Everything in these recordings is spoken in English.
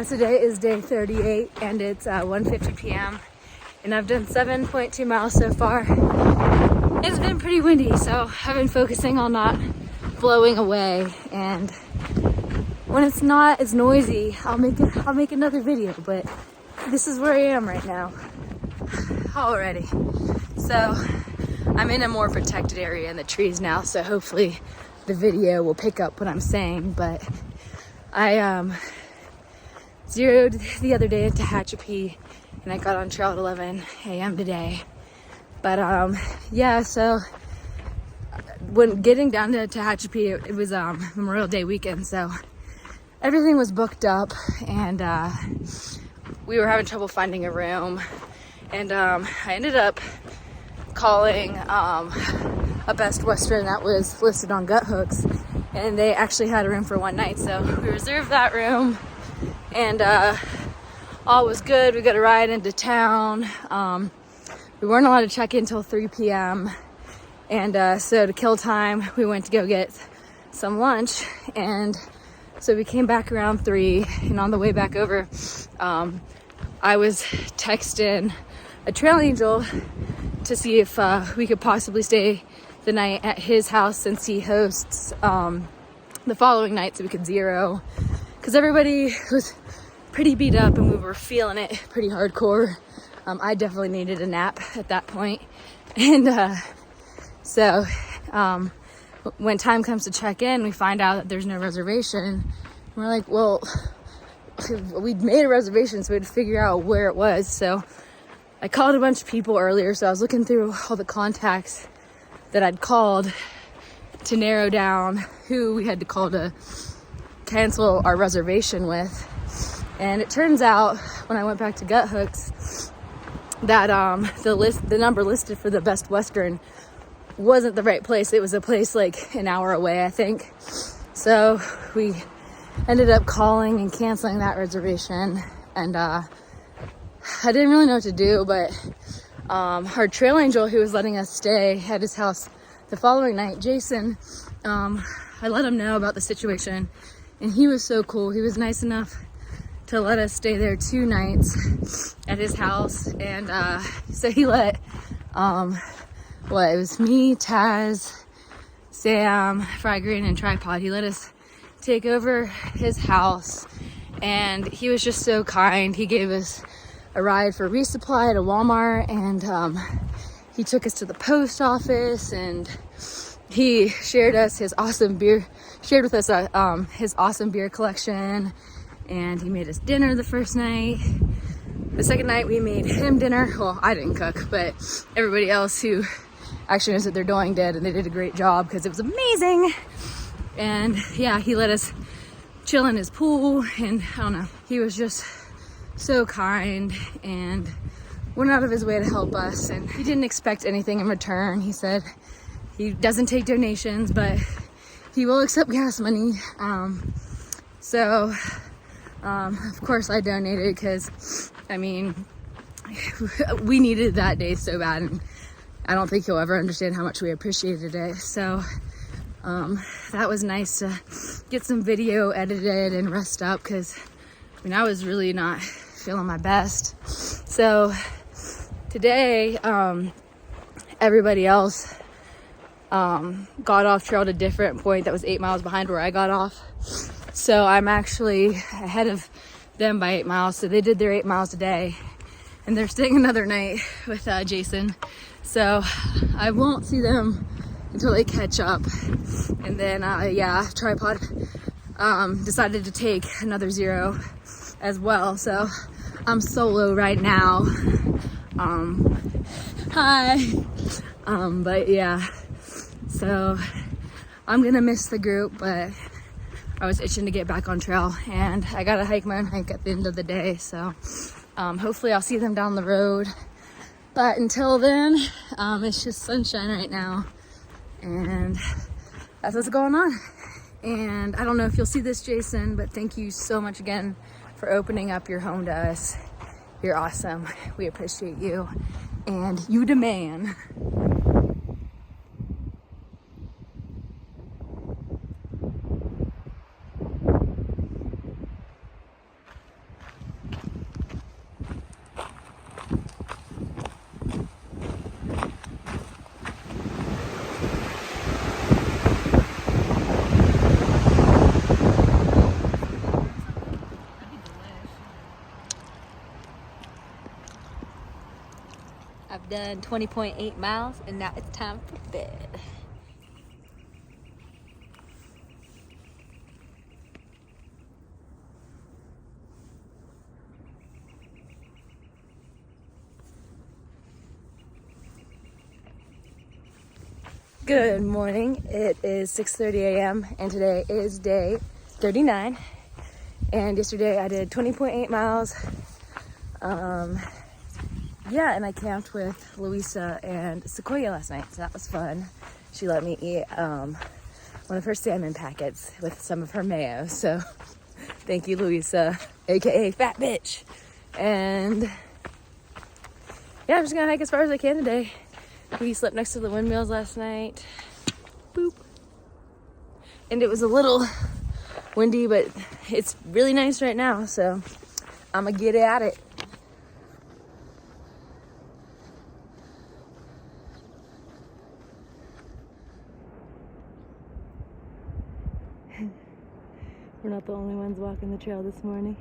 Today is day 38 and it's 1:50 p.m. and I've done 7.2 miles so far. It's been pretty windy, so I've been focusing on not blowing away, and when it's not as noisy, I'll make another video, but this is where I am right now already. So I'm in a more protected area in the trees now, so hopefully the video will pick up what I'm saying. But I zeroed the other day at Tehachapi and I got on trail at 11 a.m. today. But yeah, so when getting down to Tehachapi, it was Memorial Day weekend, so everything was booked up, and we were having trouble finding a room, and I ended up calling a Best Western that was listed on Gut Hooks, and they actually had a room for one night, so we reserved that room. And all was good. We got a ride into town. We weren't allowed to check in until 3 p.m. And so to kill time, we went to go get some lunch. And so we came back around 3. And on the way back over, I was texting a trail angel to see if we could possibly stay the night at his house, since he hosts the following night, so we could zero. Because everybody was pretty beat up and we were feeling it pretty hardcore. I definitely needed a nap at that point. And so when time comes to check in, we find out that there's no reservation. And we're like, well, we'd made a reservation, so we had to figure out where it was. So I called a bunch of people earlier, so I was looking through all the contacts that I'd called to narrow down who we had to call to cancel our reservation with. And it turns out, when I went back to Gut Hooks, that the number listed for the Best Western wasn't the right place. It was a place like an hour away, I think. So we ended up calling and canceling that reservation, and I didn't really know what to do, but our trail angel who was letting us stay at his house the following night, Jason, I let him know about the situation. And he was so cool. He was nice enough to let us stay there 2 nights at his house. And so he let, it was me, Taz, Sam, Fry Green, and Tripod. He let us take over his house. And he was just so kind. He gave us a ride for resupply at a Walmart. And he took us to the post office. And he shared with us his awesome beer collection, and he made us dinner the first night. The second night we made him dinner. Well, I didn't cook, but everybody else who actually knows what they're doing did, and they did a great job because it was amazing. And yeah, he let us chill in his pool, and I don't know, he was just so kind and went out of his way to help us, and he didn't expect anything in return. He said he doesn't take donations, but he will accept gas money. So of course I donated, because I mean, we needed that day so bad, and I don't think he'll ever understand how much we appreciated it. So that was nice to get some video edited and rest up, because I mean, I was really not feeling my best. So today everybody else got off trail at a different point that was 8 miles behind where I got off. So I'm actually ahead of them by 8 miles. So they did their 8 miles a day, and they're staying another night with Jason. So I won't see them until they catch up. And then Tripod decided to take another zero as well. So I'm solo right now. Hi. But yeah, so I'm gonna miss the group, but I was itching to get back on trail, and I gotta hike my own hike at the end of the day, so hopefully I'll see them down the road. But until then, it's just sunshine right now, and that's what's going on. And I don't know if you'll see this, Jason, but thank you so much again for opening up your home to us. You're awesome. We appreciate you, and you demand. I've done 20.8 miles, and now it's time for bed. Good morning. It is 6:30 a.m. and today is day 39. And yesterday I did 20.8 miles. Yeah, and I camped with Louisa and Sequoia last night, so that was fun. She let me eat one of her salmon packets with some of her mayo, so thank you, Louisa, aka Fat Bitch. And yeah, I'm just gonna hike as far as I can today. We slept next to the windmills last night. Boop. And it was a little windy, but it's really nice right now, so I'm gonna get at it. We're not the only ones walking the trail this morning.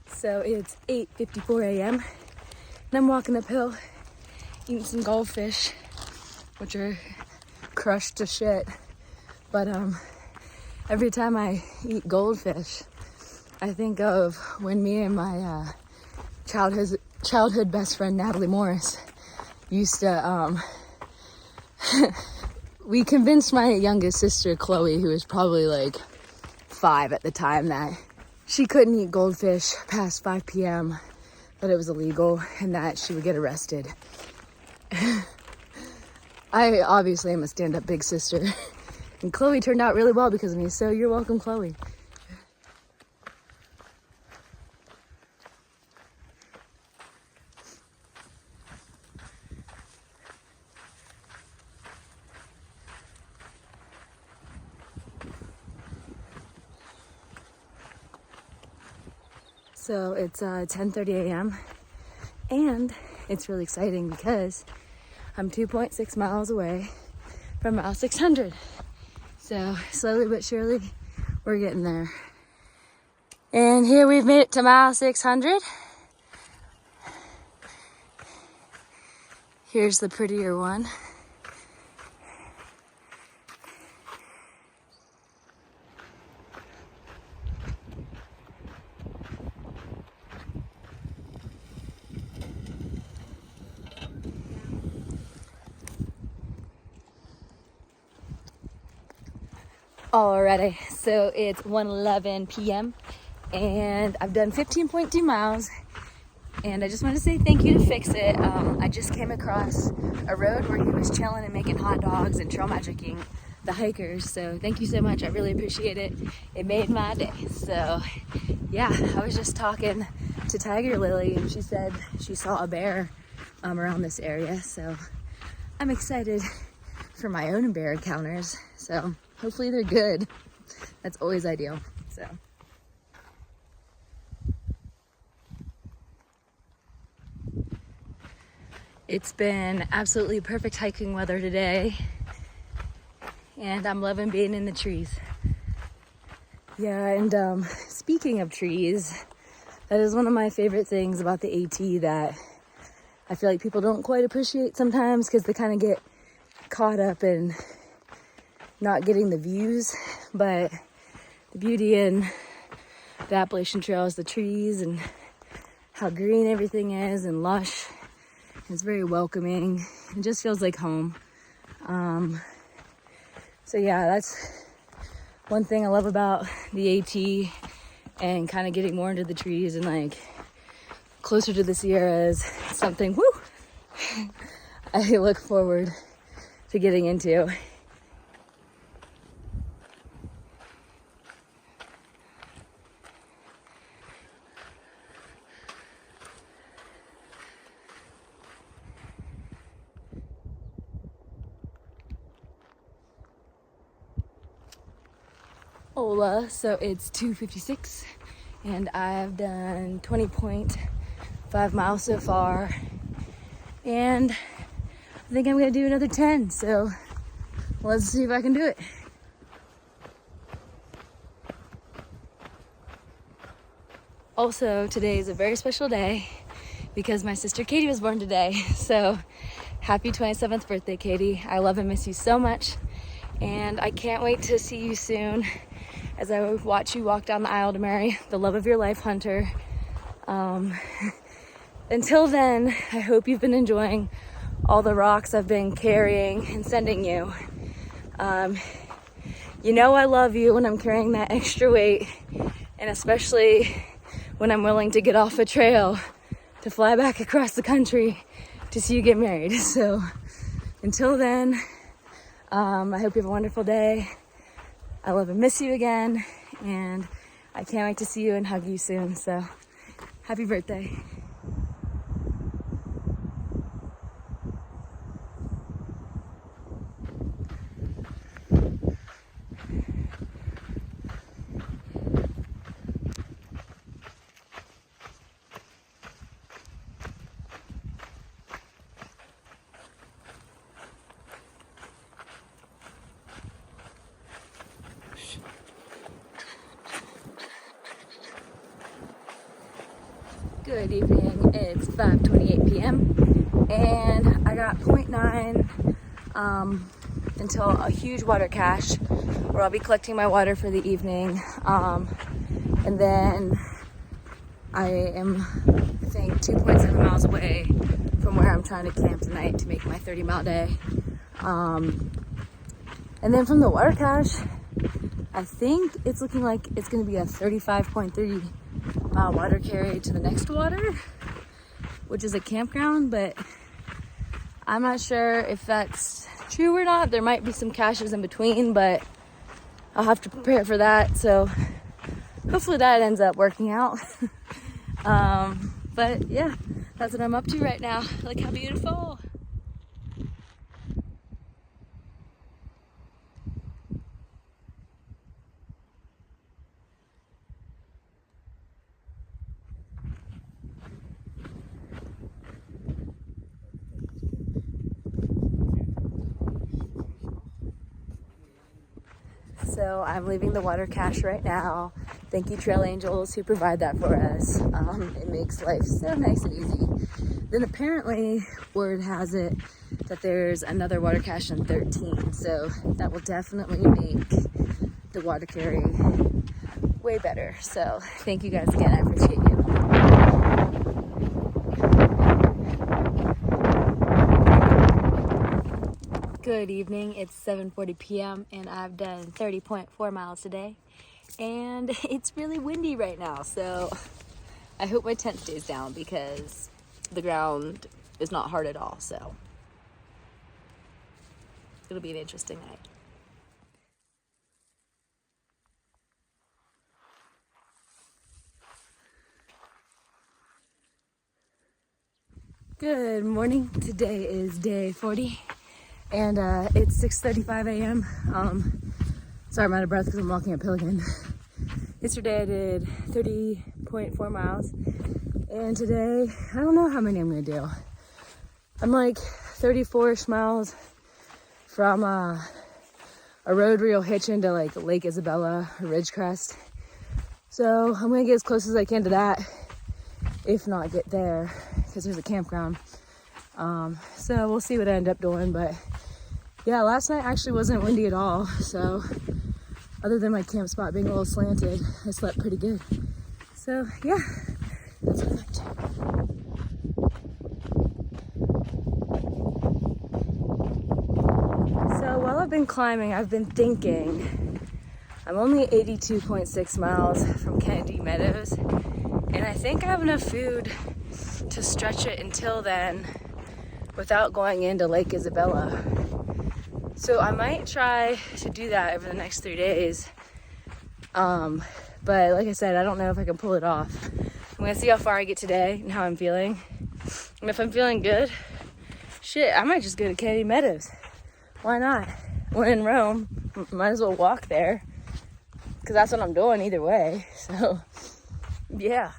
So it's 8:54 a.m. and I'm walking uphill, eating some goldfish, which are crushed to shit. But every time I eat goldfish, I think of when me and my childhood best friend Natalie Morris used to we convinced my youngest sister Chloe, who was probably like 5 at the time, that she couldn't eat goldfish past 5 p.m., that it was illegal and that she would get arrested. I obviously am a stand-up big sister, and Chloe turned out really well because of me, so you're welcome, Chloe. So it's 10:30 a.m. and it's really exciting because I'm 2.6 miles away from mile 600. So slowly but surely, we're getting there. And here we've made it to mile 600. Here's the prettier one. Alrighty, so it's 1:11 p.m. and I've done 15.2 miles, and I just want to say thank you to Fix It. I just came across a road where he was chilling and making hot dogs and trail magicking the hikers, so thank you so much. I really appreciate it. It made my day. So yeah, I was just talking to Tiger Lily, and she said she saw a bear around this area, so I'm excited for my own bear encounters. So hopefully they're good. That's always ideal. So it's been absolutely perfect hiking weather today, and I'm loving being in the trees. Yeah, and speaking of trees, that is one of my favorite things about the AT that I feel like people don't quite appreciate sometimes because they kind of get caught up in not getting the views. But the beauty in the Appalachian Trail is the trees and how green everything is and lush. It's very welcoming. It just feels like home. So yeah, that's one thing I love about the AT and kind of getting more into the trees and like closer to the Sierras. Something, I look forward to getting into. Hola, so it's 2:56 and I've done 20.5 miles so far, and I think I'm gonna do another 10, so let's see if I can do it. Also, today is a very special day because my sister Katie was born today, so happy 27th birthday, Katie. I love and miss you so much, and I can't wait to see you soon as I watch you walk down the aisle to marry the love of your life, Hunter. Until then, I hope you've been enjoying all the rocks I've been carrying and sending you. You know I love you when I'm carrying that extra weight, and especially when I'm willing to get off a trail to fly back across the country to see you get married. So until then, I hope you have a wonderful day. I love and miss you again, and I can't wait to see you and hug you soon. So happy birthday. Good evening, it's 5:28 p.m. and I got 0.9 until a huge water cache where I'll be collecting my water for the evening, and then I am, I think, 2.7 miles away from where I'm trying to camp tonight to make my 30-mile day. And then from the water cache, I think it's looking like it's going to be a 35.30 mile water carry to the next water, which is a campground, but I'm not sure if that's true or not. There might be some caches in between, but I'll have to prepare for that. So hopefully that ends up working out. But yeah, that's what I'm up to right now. Look how beautiful. So I'm leaving the water cache right now. Thank you, Trail Angels, who provide that for us. It makes life so nice and easy. Then apparently, word has it that there's another water cache on 13. So that will definitely make the water carry way better. So thank you guys again. I appreciate you. Good evening, it's 7:40 p.m. and I've done 30.4 miles today, and it's really windy right now, so I hope my tent stays down because the ground is not hard at all, so it'll be an interesting night. Good morning, today is day 40. And it's 6:35 a.m. Sorry, I'm out of breath because I'm walking uphill again. Yesterday I did 30.4 miles. And today, I don't know how many I'm going to do. I'm like 34-ish miles from a road where you'll hitch into like Lake Isabella or Ridgecrest. So I'm gonna get as close as I can to that, if not get there, because there's a campground. So we'll see what I end up doing, but yeah, last night actually wasn't windy at all. So other than my camp spot being a little slanted, I slept pretty good. So yeah, that's what I liked. So while I've been climbing, I've been thinking, I'm only 82.6 miles from Kennedy Meadows, and I think I have enough food to stretch it until then without going into Lake Isabella. So I might try to do that over the next 3 days. But like I said, I don't know if I can pull it off. I'm gonna see how far I get today and how I'm feeling. And if I'm feeling good, shit, I might just go to Kennedy Meadows. Why not? When in Rome, might as well walk there, because that's what I'm doing either way. So yeah.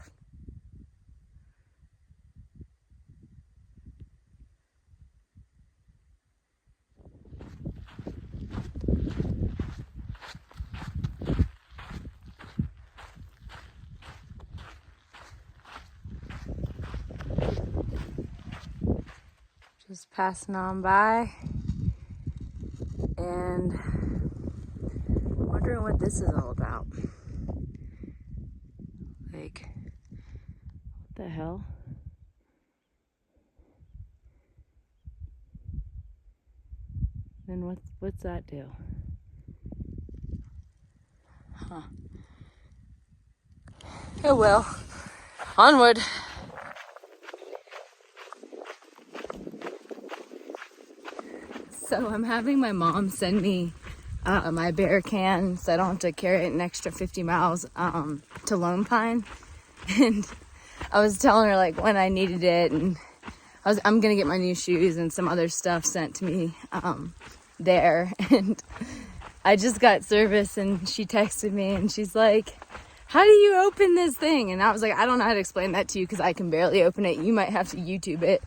Just passing on by and wondering what this is all about. Like, what the hell? Then what's that do? Huh. Oh well. Onward. So I'm having my mom send me my bear can so I don't have to carry it an extra 50 miles to Lone Pine. And I was telling her like when I needed it, and I'm gonna get my new shoes and some other stuff sent to me there. And I just got service, and she texted me and she's like, how do you open this thing? And I was like, I don't know how to explain that to you because I can barely open it. You might have to YouTube it.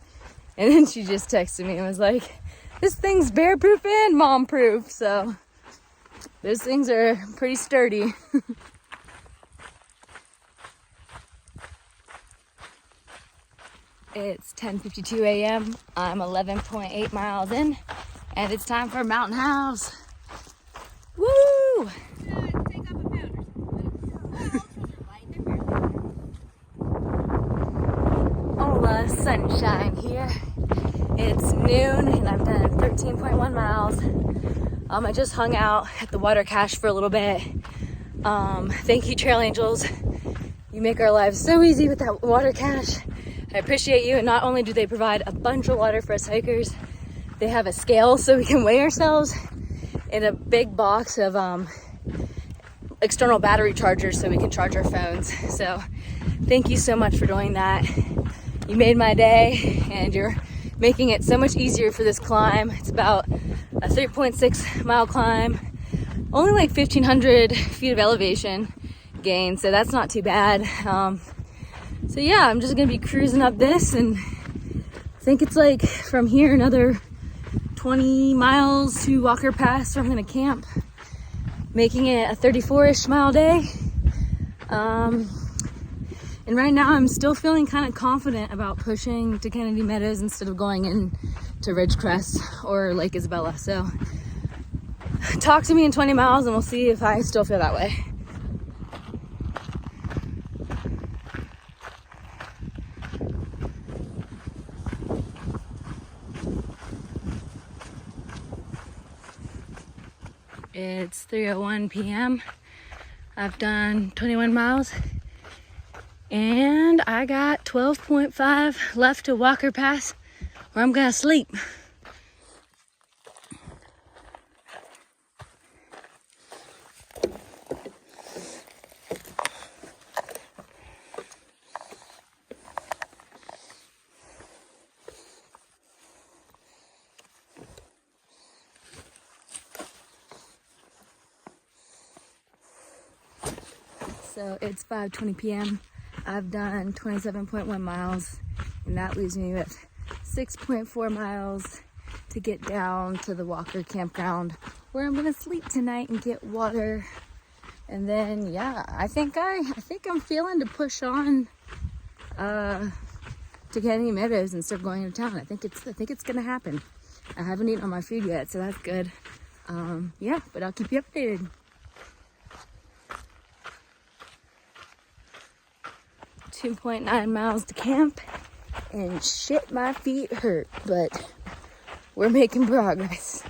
And then she just texted me and was like, this thing's bear proof and mom proof. So those things are pretty sturdy. It's 10:52 a.m. I'm 11.8 miles in, and it's time for Mountain House. Woo! All the sunshine here. It's noon and I've done 13.1 miles. I just hung out at the water cache for a little bit. Thank you, Trail Angels. You make our lives so easy with that water cache. I appreciate you. And not only do they provide a bunch of water for us hikers, they have a scale so we can weigh ourselves, and a big box of external battery chargers so we can charge our phones. So thank you so much for doing that. You made my day, and you're making it so much easier for this climb. It's about a 3.6 mile climb, only like 1,500 feet of elevation gain, so that's not too bad. So yeah, I'm just gonna be cruising up this, and I think it's like from here another 20 miles to Walker Pass where I'm gonna camp, making it a 34-ish mile day. And right now I'm still feeling kind of confident about pushing to Kennedy Meadows instead of going in to Ridgecrest or Lake Isabella. So talk to me in 20 miles and we'll see if I still feel that way. It's 3:01 p.m. I've done 21 miles. And I got 12.5 left to Walker Pass, where I'm gonna sleep. So it's 5:20 p.m. I've done 27.1 miles, and that leaves me with 6.4 miles to get down to the Walker campground, where I'm gonna sleep tonight and get water And then yeah, I think I'm feeling to push on to Kennedy Meadows instead of going into town. I think it's gonna happen. I haven't eaten all my food yet, so that's good. Yeah, but I'll keep you updated. 2.9 miles to camp, and shit, my feet hurt, but we're making progress.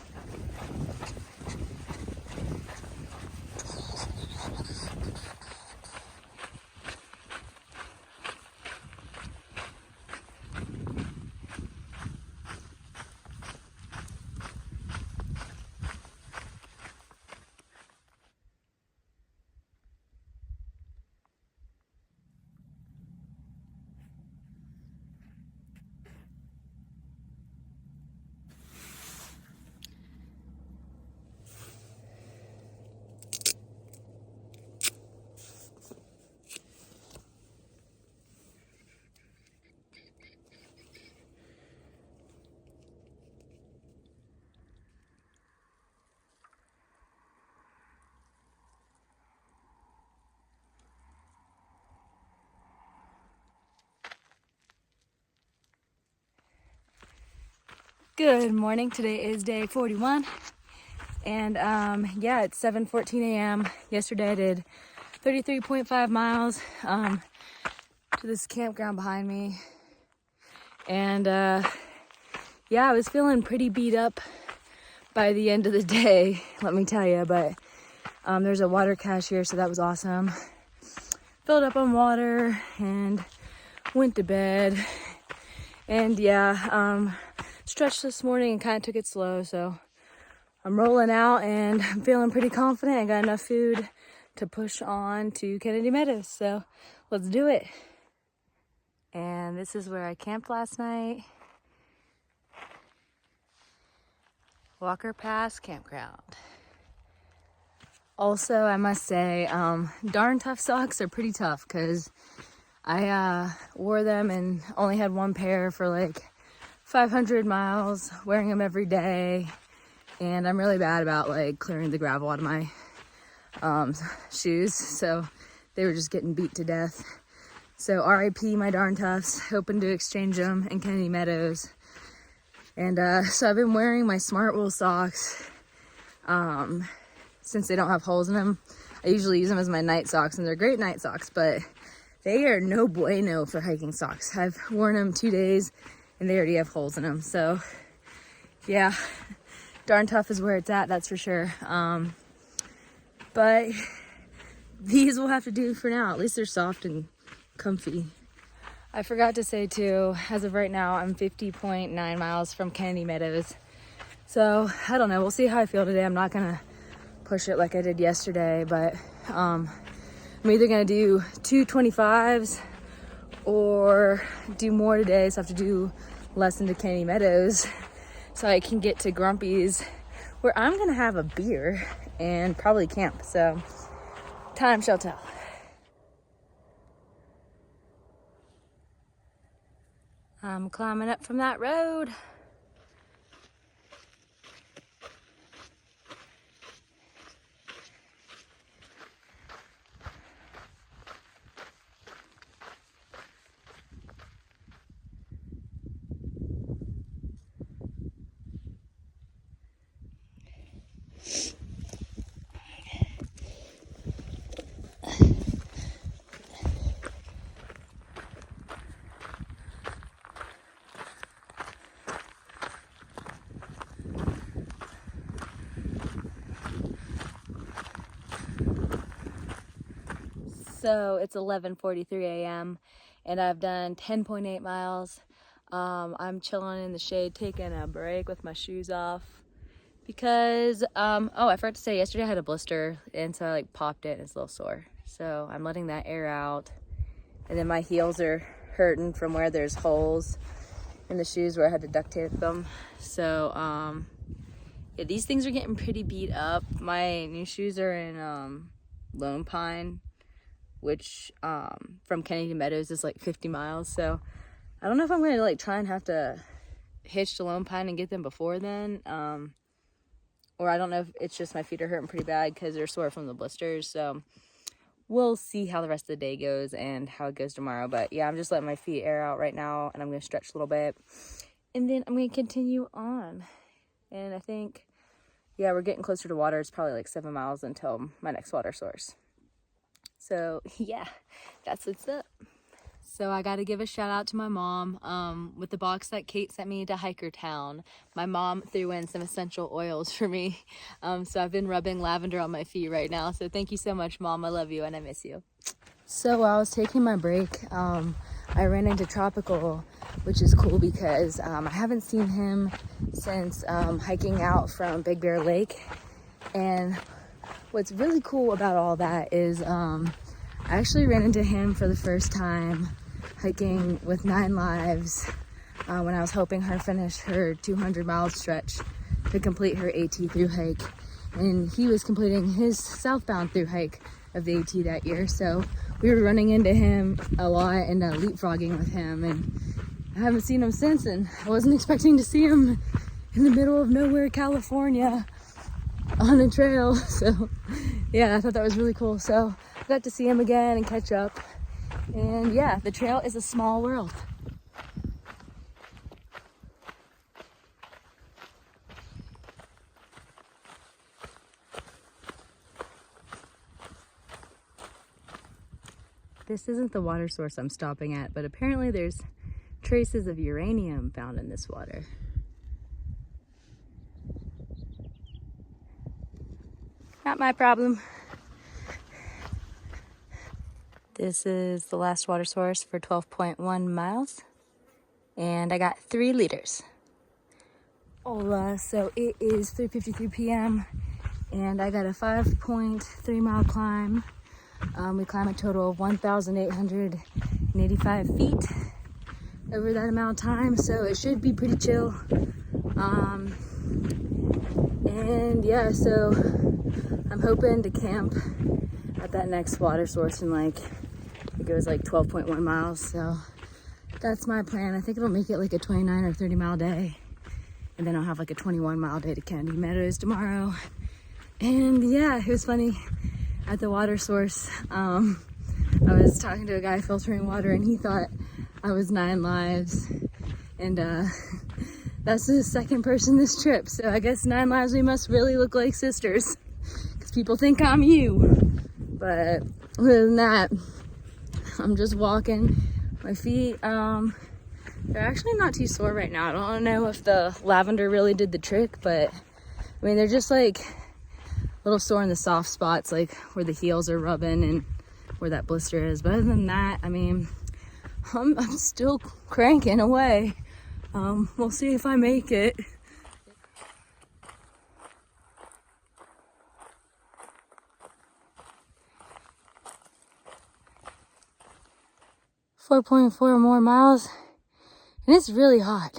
Good morning. Today is day 41, and yeah, it's 7:14 a.m. Yesterday I did 33.5 miles to this campground behind me, and yeah, I was feeling pretty beat up by the end of the day, let me tell you. But there's a water cache here, so that was awesome. Filled up on water and went to bed, and yeah, stretched this morning and kind of took it slow, so I'm rolling out and I'm feeling pretty confident. I got enough food to push on to Kennedy Meadows, so let's do it. And this is where I camped last night. Walker Pass Campground. Also, I must say, darn tough socks are pretty tough, because I wore them and only had one pair for like 500 miles, wearing them every day, and I'm really bad about like clearing the gravel out of my shoes, so they were just getting beat to death. So RIP my darn toughs, hoping to exchange them in Kennedy Meadows. And so I've been wearing my Smart Wool socks since they don't have holes in them. I usually use them as my night socks, and they're great night socks, but they are no bueno for hiking socks. I've worn them 2 days and they already have holes in them. So yeah, darn tough is where it's at, that's for sure. But these will have to do for now. At least they're soft and comfy. I forgot to say too, as of right now, I'm 50.9 miles from Kennedy Meadows. So I don't know, we'll see how I feel today. I'm not gonna push it like I did yesterday, but I'm either gonna do 225s or do more today, so I have to do less into Kennedy Meadows so I can get to Grumpy's, where I'm gonna have a beer and probably camp. So time shall tell. I'm climbing up from that road. So it's 11:43 a.m. and I've done 10.8 miles. I'm chilling in the shade, taking a break with my shoes off because, oh, I forgot to say, yesterday I had a blister, and so I like popped it and it's a little sore. So I'm letting that air out, and then my heels are hurting from where there's holes in the shoes where I had to duct tape them. So yeah, these things are getting pretty beat up. My new shoes are in Lone Pine, which from Kennedy Meadows is like 50 miles. So I don't know if I'm gonna like try and have to hitch to Lone Pine and get them before then, or I don't know if it's just my feet are hurting pretty bad because they're sore from the blisters. So we'll see how the rest of the day goes and how it goes tomorrow. But yeah, I'm just letting my feet air out right now, and I'm going to stretch a little bit. And then I'm going to continue on. And I think, yeah, we're getting closer to water. It's probably like 7 miles until my next water source. So yeah, that's what's up. So I got to give a shout out to my mom with the box that Kate sent me to Hiker Town. My mom threw in some essential oils for me. So I've been rubbing lavender on my feet right now. So thank you so much, Mom. I love you and I miss you. So while I was taking my break, I ran into Tropical, which is cool because I haven't seen him since hiking out from Big Bear Lake. And what's really cool about all that is I actually ran into him for the first time hiking with 9 Lives when I was helping her finish her 200-mile stretch to complete her AT Thru-hike. And he was completing his southbound Thru-hike of the AT that year. So we were running into him a lot and leapfrogging with him. And I haven't seen him since, and I wasn't expecting to see him in the middle of nowhere, California on a trail. So yeah, I thought that was really cool. So I got to see him again and catch up. And yeah, the trail is a small world. This isn't the water source I'm stopping at, but apparently there's traces of uranium found in this water. Not my problem. This is the last water source for 12.1 miles. And I got 3 liters. Hola, so it is 3:53 p.m. and I got a 5.3 mile climb. We climb a total of 1,885 feet over that amount of time, so it should be pretty chill. And yeah, so I'm hoping to camp at that next water source in like, I think it was like 12.1 miles. So that's my plan. I think it'll make it like a 29 or 30 mile day. And then I'll have like a 21 mile day to Kennedy Meadows tomorrow. And yeah, it was funny at the water source. I was talking to a guy filtering water and he thought I was 9 Lives. And that's the second person this trip. So I guess 9 Lives, we must really look like sisters because people think I'm you. But other than that, I'm just walking. My feet, they're actually not too sore right now. I don't know if the lavender really did the trick, but I mean, they're just like a little sore in the soft spots, like where the heels are rubbing and where that blister is. But other than that, I mean, I'm still cranking away. We'll see if I make it. .4 more miles, and it's really hot.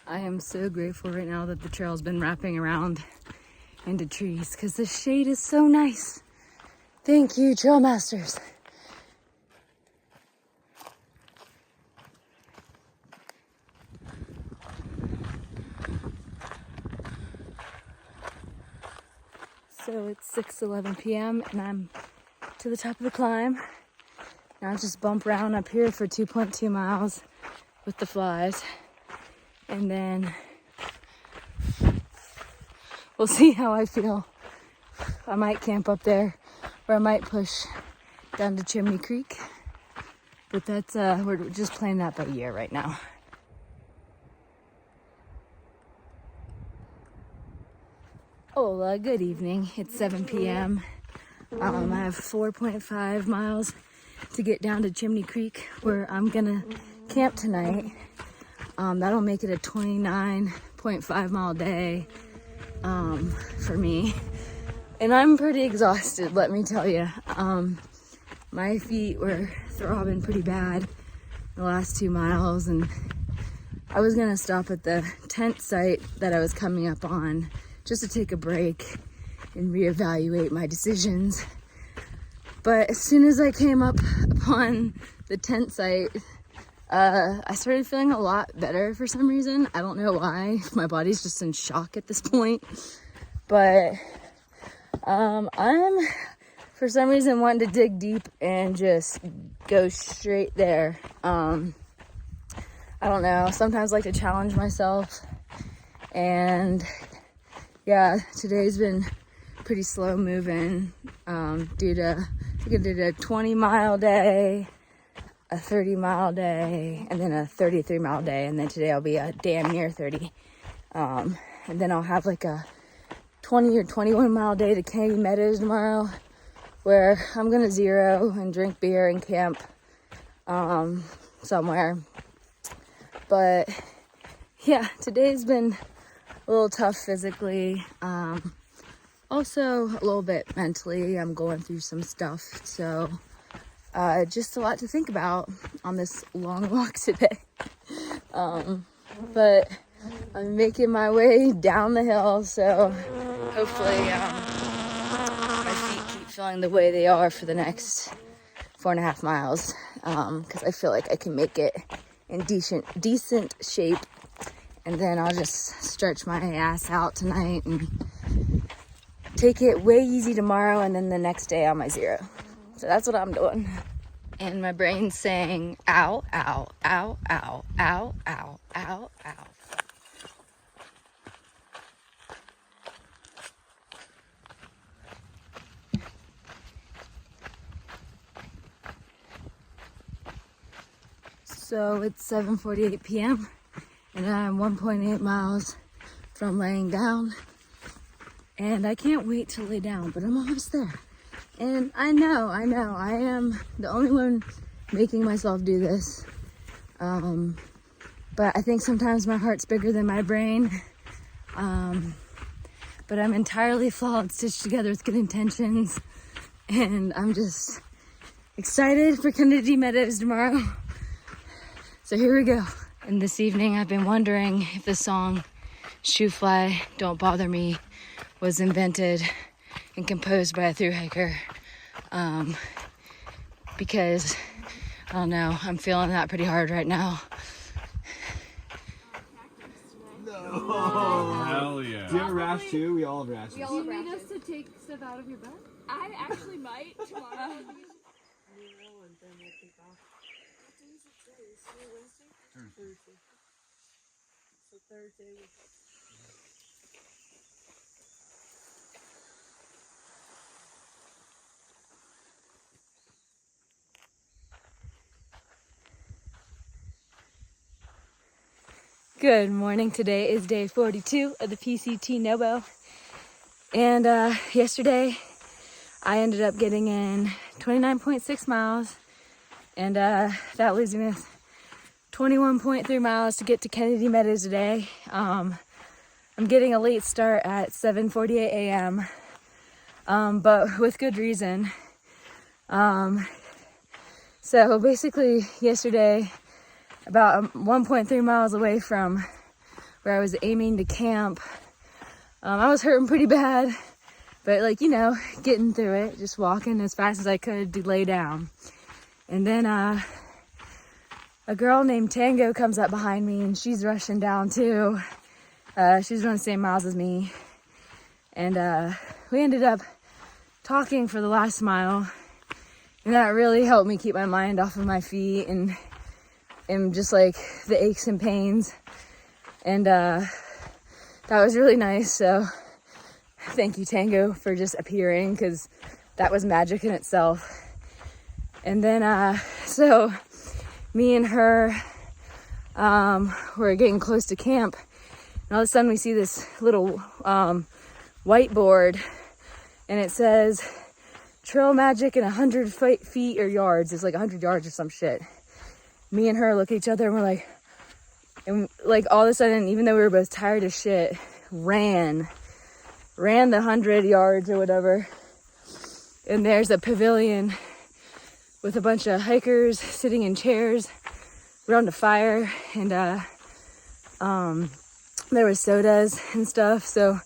I am so grateful right now that the trail's been wrapping around into trees because the shade is so nice. Thank you, trail masters. So it's 6:11 p.m. and I'm to the top of the climb. Now I just bump around up here for 2.2 miles with the flies. And then we'll see how I feel. I might camp up there or I might push down to Chimney Creek. But that's, we're just playing that by ear right now. Hola, good evening. It's 7 p.m. I have 4.5 miles to get down to Chimney Creek where I'm gonna camp tonight. That'll make it a 29.5 mile day for me. And I'm pretty exhausted, let me tell you. My feet were throbbing pretty bad the last 2 miles, and I was gonna stop at the tent site that I was coming up on just to take a break and reevaluate my decisions. But as soon as I came up upon the tent site, I started feeling a lot better for some reason. I don't know why. My body's just in shock at this point. But I'm, for some reason, wanting to dig deep and just go straight there. I don't know. Sometimes I like to challenge myself. And yeah, today's been pretty slow moving due to, I think I did a 20-mile day, a 30-mile day, and then a 33-mile day, and then today I'll be a damn near 30. And then I'll have like a 20 or 21-mile day to Kennedy Meadows tomorrow, where I'm gonna zero and drink beer and camp somewhere. But yeah, today's been a little tough physically. Also a little bit mentally. I'm going through some stuff, so just a lot to think about on this long walk today. But I'm making my way down the hill, so hopefully my feet keep feeling the way they are for the next 4.5 miles, because I feel like I can make it in decent shape, and then I'll just stretch my ass out tonight and take it way easy tomorrow, and then the next day on my zero. So that's what I'm doing. And my brain's saying, ow, ow, ow, ow, ow, ow, ow, ow. So it's 7:48 p.m. and I'm 1.8 miles from laying down. And I can't wait to lay down, but I'm almost there. And I know, I am the only one making myself do this. But I think sometimes my heart's bigger than my brain. But I'm entirely flawed, stitched together with good intentions. And I'm just excited for Kennedy Meadows tomorrow. So here we go. And this evening I've been wondering if the song Shoe Fly, Don't Bother Me was invented and composed by a thru-hiker. Because, I don't know, I'm feeling that pretty hard right now. No. Hell yeah. Do you have a rash too? We all have rashes. Do you need us to take stuff out of your butt? I actually might tomorrow. Thursday. So Thursday was Good morning. Today is day 42 of the PCT Nobo. And yesterday I ended up getting in 29.6 miles. And that leaves me with 21.3 miles to get to Kennedy Meadows today. I'm getting a late start at 7:48 a.m. But with good reason. So basically yesterday, about 1.3 miles away from where I was aiming to camp, I was hurting pretty bad, but like, you know, getting through it, just walking as fast as I could to lay down. And then a girl named Tango comes up behind me, and she's rushing down too. She's running the same miles as me. And we ended up talking for the last mile, and that really helped me keep my mind off of my feet and just like the aches and pains. And that was really nice. So thank you, Tango, for just appearing, because that was magic in itself. And then so me and her were getting close to camp, and all of a sudden we see this little whiteboard, and it says trail magic in 100 feet or yards. It's like 100 yards or some shit. Me and her look at each other, and we're like, and like all of a sudden, even though we were both tired as shit, ran the 100 yards or whatever. And there's a pavilion with a bunch of hikers sitting in chairs around a fire, and there was sodas and stuff. So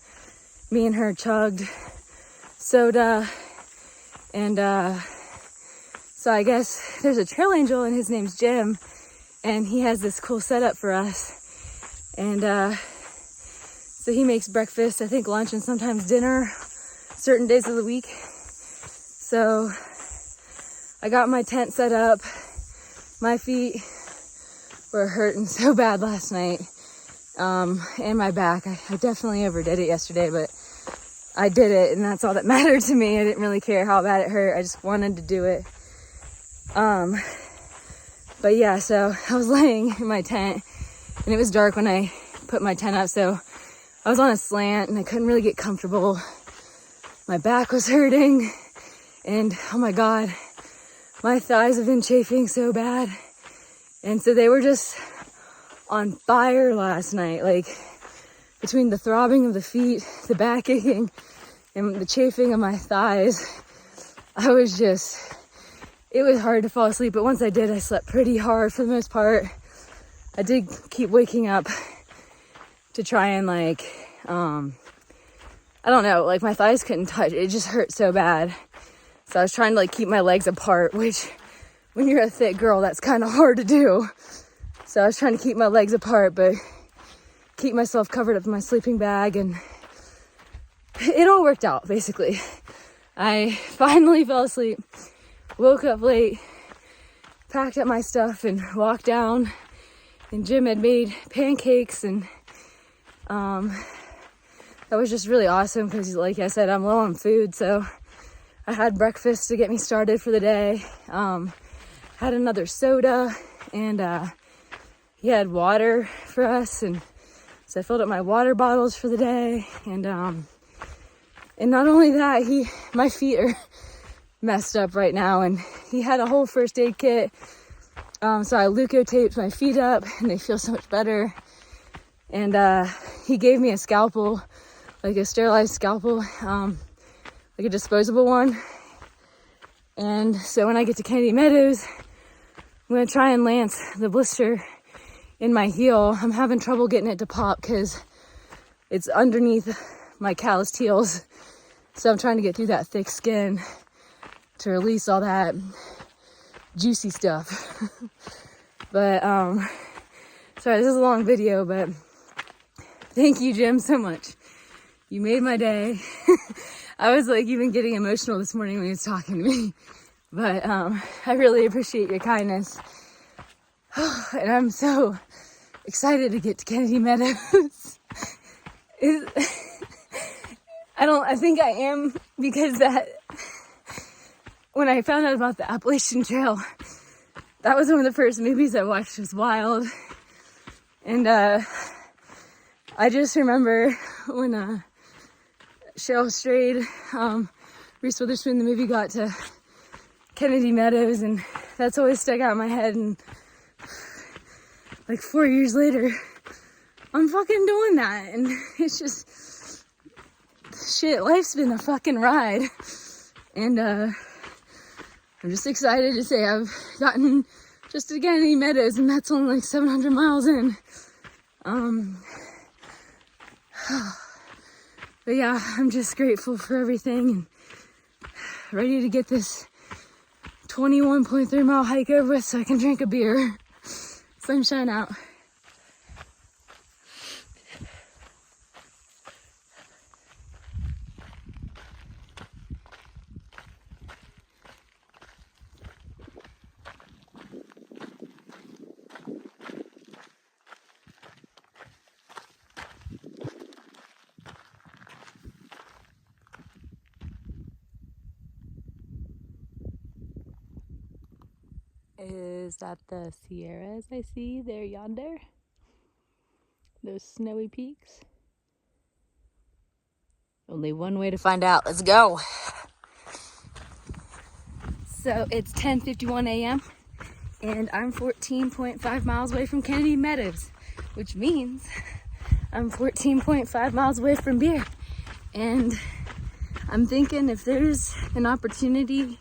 me and her chugged soda, and so I guess there's a trail angel, and his name's Jim, and he has this cool setup for us. And so he makes breakfast, I think lunch, and sometimes dinner certain days of the week. So I got my tent set up. My feet were hurting so bad last night, and my back. I definitely overdid it yesterday, but I did it, and that's all that mattered to me. I didn't really care how bad it hurt. I just wanted to do it. But yeah, so I was laying in my tent, and it was dark when I put my tent up, so I was on a slant, and I couldn't really get comfortable. My back was hurting, and oh my God, my thighs have been chafing so bad. And so they were just on fire last night, like between the throbbing of the feet, the back aching, and the chafing of my thighs. It was hard to fall asleep, but once I did, I slept pretty hard for the most part. I did keep waking up to try and like, I don't know, like my thighs couldn't touch. It just hurt so bad. So I was trying to like keep my legs apart, which when you're a thick girl, that's kind of hard to do. So I was trying to keep my legs apart, but keep myself covered up in my sleeping bag, and it all worked out, basically. I finally fell asleep, woke up late, packed up my stuff, and walked down, and Jim had made pancakes, and that was just really awesome because, like I said, I'm low on food, so I had breakfast to get me started for the day. Had another soda, and he had water for us, and so I filled up my water bottles for the day. And not only that, my feet are messed up right now, and he had a whole first aid kit. So I leuko-taped my feet up, and they feel so much better. And he gave me a scalpel, like a sterilized scalpel, like a disposable one. And so when I get to Kennedy Meadows, I'm gonna try and lance the blister in my heel. I'm having trouble getting it to pop because it's underneath my calloused heels. So I'm trying to get through that thick skin to release all that juicy stuff. But sorry, this is a long video, but thank you, Jim, so much. You made my day. I was like even getting emotional this morning when he was talking to me. But I really appreciate your kindness. And I'm so excited to get to Kennedy Meadows. I think I am, because when I found out about the Appalachian Trail, that was one of the first movies I watched. Was Wild. And I just remember when Cheryl Strayed, Reese Witherspoon, the movie, got to Kennedy Meadows, and that's always stuck out in my head. And like 4 years later, I'm fucking doing that, and it's just shit. Life's been a fucking ride, and I'm just excited to say I've gotten just to Kennedy Meadows, and that's only like 700 miles in. But yeah, I'm just grateful for everything, and ready to get this 21.3 mile hike over with so I can drink a beer. Sunshine out. Is that the Sierras I see there yonder? Those snowy peaks? Only one way to find out. Let's go. So it's 10:51 a.m. and I'm 14.5 miles away from Kennedy Meadows, which means I'm 14.5 miles away from beer. And I'm thinking if there's an opportunity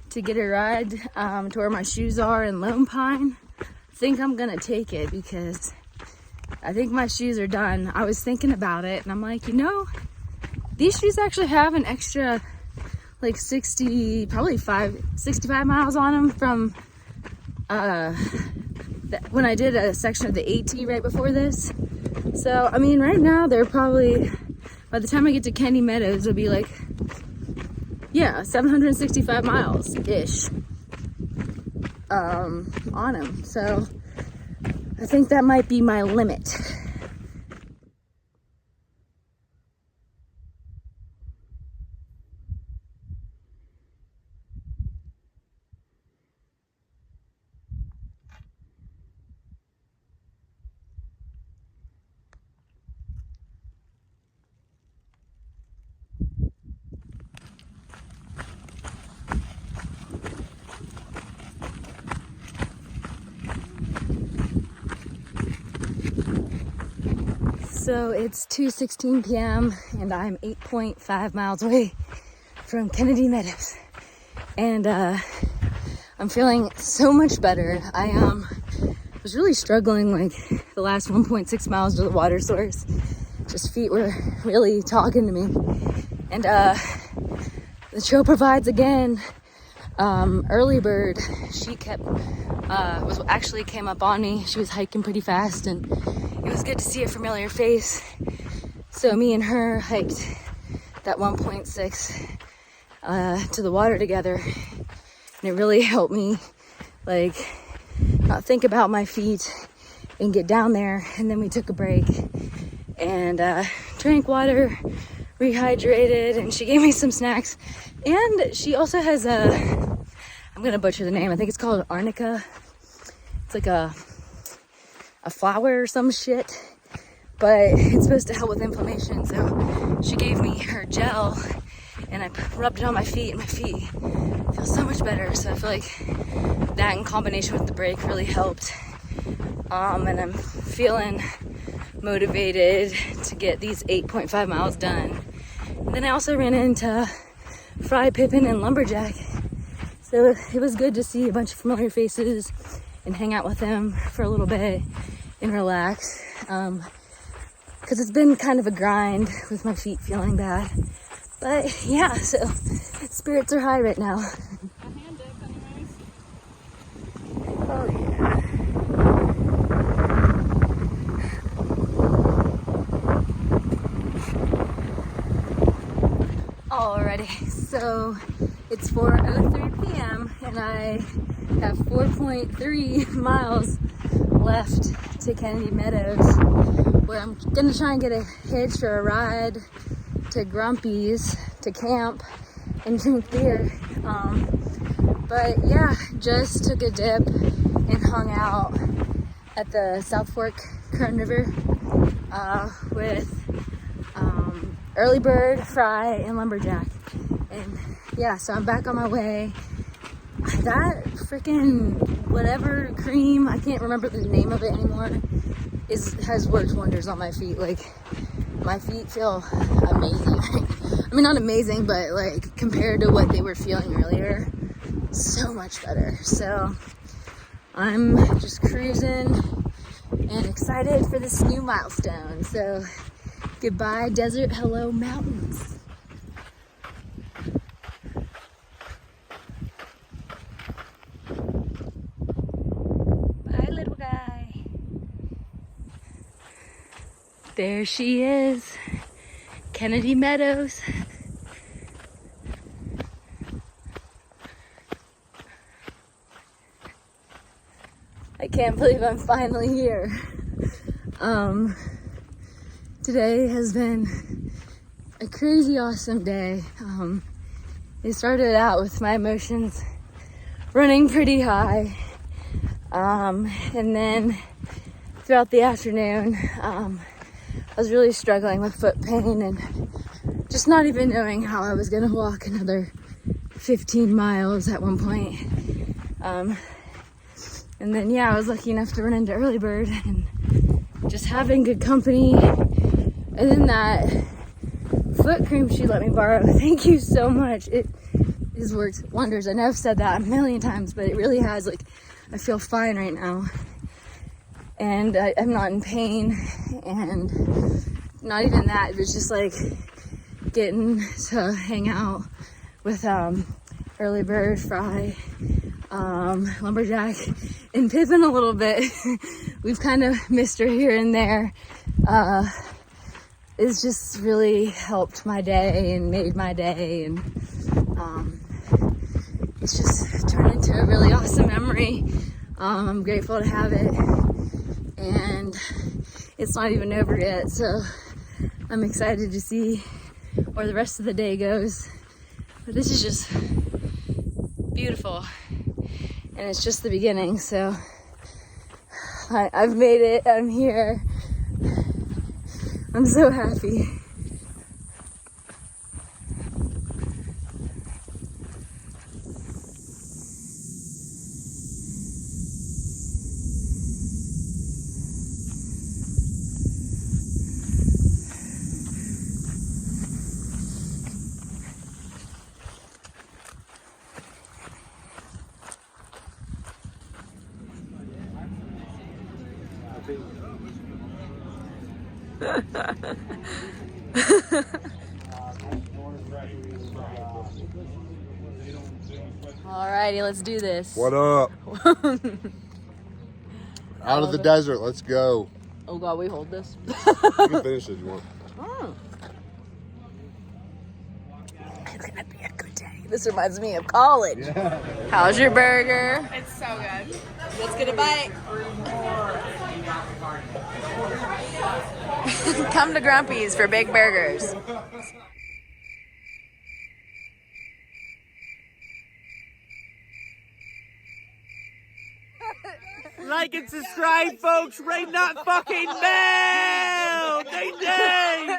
to get a ride to where my shoes are in Lone Pine, I think I'm gonna take it, because I think my shoes are done. I was thinking about it, and I'm like, you know, these shoes actually have an extra like 65 miles on them from when I did a section of the AT right before this. So, I mean, right now they're probably, by the time I get to Kennedy Meadows, it'll be like, yeah, 765 miles-ish on them. So I think that might be my limit. So it's 2:16 p.m. and I'm 8.5 miles away from Kennedy Meadows. And I'm feeling so much better. I was really struggling like the last 1.6 miles to the water source. Just feet were really talking to me. And the trail provides again. Early bird, she came up on me. She was hiking pretty fast and it was good to see a familiar face. So me and her hiked that 1.6 to the water together, and it really helped me like not think about my feet and get down there. And then we took a break and drank water, rehydrated, and she gave me some snacks. And she also has I'm gonna butcher the name, I think it's called arnica. It's like a flower or some shit, but it's supposed to help with inflammation. So she gave me her gel and I rubbed it on my feet, and my feet feel so much better. So I feel like that in combination with the break really helped. And I'm feeling motivated to get these 8.5 miles done. And then I also ran into Fry, Pippin, and Lumberjack. So it was good to see a bunch of familiar faces and hang out with them for a little bit and relax. Because it's been kind of a grind with my feet feeling bad. But yeah, so spirits are high right now. A hand dip, anyways. Oh yeah. Alrighty, so it's 4:03 p.m. and I have 4.3 miles left to Kennedy Meadows, where I'm gonna try and get a hitch or a ride to Grumpy's to camp and drink beer. But yeah, just took a dip and hung out at the South Fork Kern River with Early Bird, Fry, and Lumberjack. And yeah, so I'm back on my way. That freaking whatever cream, I can't remember the name of it anymore, has worked wonders on my feet. Like, my feet feel amazing. I mean, not amazing, but like compared to what they were feeling earlier, so much better. So I'm just cruising and excited for this new milestone. So goodbye desert, hello mountains. Bye, little guy. There she is, Kennedy Meadows. I can't believe I'm finally here. Today has been a crazy awesome day. It started out with my emotions running pretty high. And then throughout the afternoon, I was really struggling with foot pain and just not even knowing how I was gonna walk another 15 miles at one point. And then, yeah, I was lucky enough to run into Early Bird and just having good company. And then that foot cream she let me borrow, thank you so much. It has worked wonders. I know I've said that a million times, but it really has. Like, I feel fine right now. And I'm not in pain. And not even that, it was just like getting to hang out with Early Bird, Fry, Lumberjack, and Pippin a little bit. We've kind of missed her here and there. It's just really helped my day and made my day, and it's just turned into a really awesome memory. I'm grateful to have it, and it's not even over yet, so I'm excited to see where the rest of the day goes. But this is just beautiful, and it's just the beginning. So I've made it. I'm here. I'm so happy. Alrighty, let's do this. What up? Out of the desert, let's go. Oh god, we hold this. You can finish it if you want. It's gonna be a good day. This reminds me of college. Yeah. How's your burger? It's so good. Let's get a bite. Come to Grumpy's for big burgers. Like and subscribe, folks. Rain not fucking mail. Ding ding.